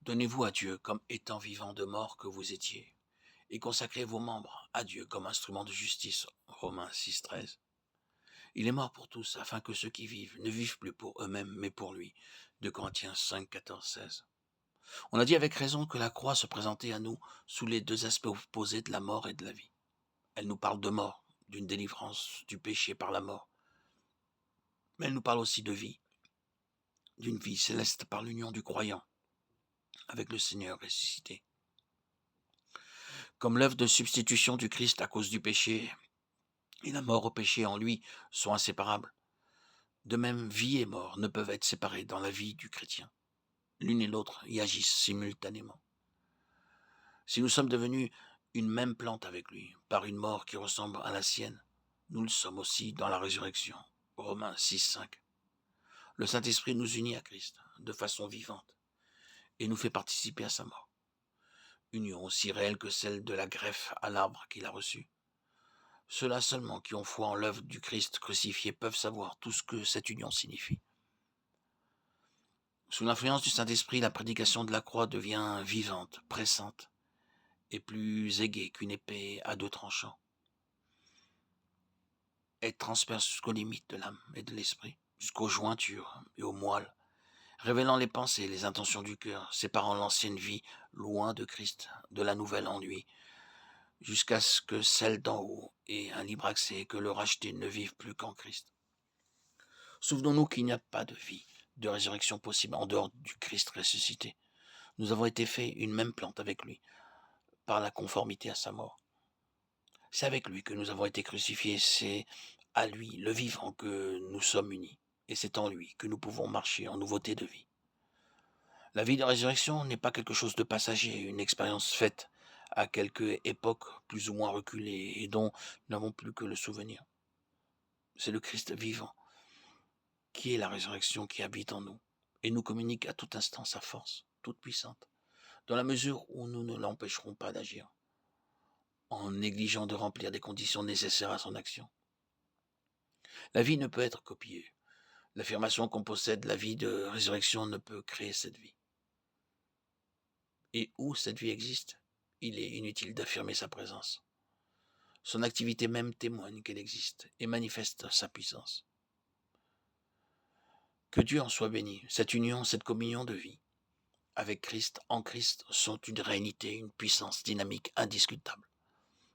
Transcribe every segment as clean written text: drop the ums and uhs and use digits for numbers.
Donnez-vous à Dieu comme étant vivant de mort que vous étiez, et consacrez vos membres à Dieu comme instruments de justice. Romains 6,13. Il est mort pour tous, afin que ceux qui vivent ne vivent plus pour eux-mêmes, mais pour lui. 2 Corinthiens 5, 14, 16. On a dit avec raison que la croix se présentait à nous sous les deux aspects opposés de la mort et de la vie. Elle nous parle de mort, d'une délivrance du péché par la mort, mais elle nous parle aussi de vie, d'une vie céleste par l'union du croyant avec le Seigneur ressuscité. Comme l'œuvre de substitution du Christ à cause du péché et la mort au péché en lui sont inséparables, de même vie et mort ne peuvent être séparées dans la vie du chrétien. L'une et l'autre y agissent simultanément. Si nous sommes devenus une même plante avec lui, par une mort qui ressemble à la sienne, nous le sommes aussi dans la résurrection. Romains 6, 5. Le Saint-Esprit nous unit à Christ de façon vivante et nous fait participer à sa mort. Union aussi réelle que celle de la greffe à l'arbre qu'il a reçu. Ceux-là seulement qui ont foi en l'œuvre du Christ crucifié peuvent savoir tout ce que cette union signifie. Sous l'influence du Saint-Esprit, la prédication de la croix devient vivante, pressante et plus aiguë qu'une épée à deux tranchants. Elle transperce jusqu'aux limites de l'âme et de l'esprit, jusqu'aux jointures et aux moelles, révélant les pensées et les intentions du cœur, séparant l'ancienne vie loin de Christ, de la nouvelle en lui, jusqu'à ce que celle d'en haut ait un libre accès et que le racheté ne vive plus qu'en Christ. Souvenons-nous qu'il n'y a pas de vie, de résurrection possible en dehors du Christ ressuscité. Nous avons été faits une même plante avec lui, par la conformité à sa mort. C'est avec lui que nous avons été crucifiés, c'est à lui, le vivant, que nous sommes unis, et c'est en lui que nous pouvons marcher en nouveauté de vie. La vie de résurrection n'est pas quelque chose de passager, une expérience faite à quelque époque plus ou moins reculée et dont nous n'avons plus que le souvenir. C'est le Christ vivant, qui est la résurrection qui habite en nous, et nous communique à tout instant sa force, toute puissante, dans la mesure où nous ne l'empêcherons pas d'agir, en négligeant de remplir des conditions nécessaires à son action. La vie ne peut être copiée. L'affirmation qu'on possède la vie de résurrection ne peut créer cette vie. Et où cette vie existe, il est inutile d'affirmer sa présence. Son activité même témoigne qu'elle existe et manifeste sa puissance. Que Dieu en soit béni. Cette union, cette communion de vie avec Christ, en Christ, sont une réalité, une puissance dynamique indiscutable.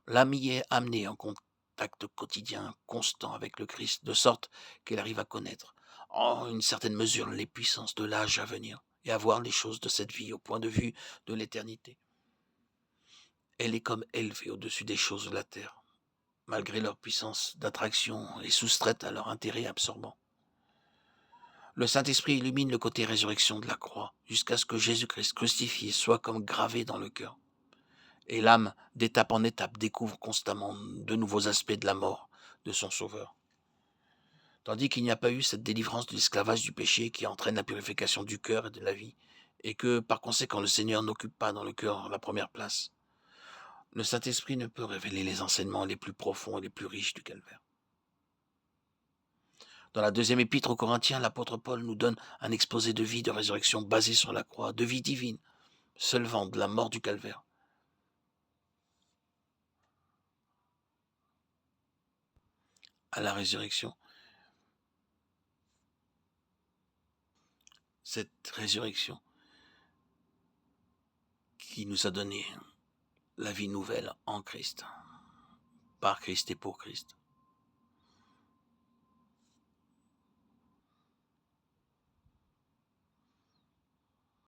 L'âme y est amenée en contact quotidien, constant avec le Christ, de sorte qu'elle arrive à connaître, en une certaine mesure, les puissances de l'âge à venir et à voir les choses de cette vie au point de vue de l'éternité. Elle est comme élevée au-dessus des choses de la terre, malgré leur puissance d'attraction et soustraite à leur intérêt absorbant. Le Saint-Esprit illumine le côté résurrection de la croix, jusqu'à ce que Jésus-Christ crucifié soit comme gravé dans le cœur. Et l'âme, d'étape en étape, découvre constamment de nouveaux aspects de la mort de son Sauveur. Tandis qu'il n'y a pas eu cette délivrance de l'esclavage du péché qui entraîne la purification du cœur et de la vie, et que, par conséquent, le Seigneur n'occupe pas dans le cœur la première place. Le Saint-Esprit ne peut révéler les enseignements les plus profonds et les plus riches du calvaire. Dans la deuxième épître aux Corinthiens, l'apôtre Paul nous donne un exposé de vie de résurrection basé sur la croix, de vie divine, se levant de la mort du calvaire à la résurrection. Cette résurrection qui nous a donné la vie nouvelle en Christ, par Christ et pour Christ.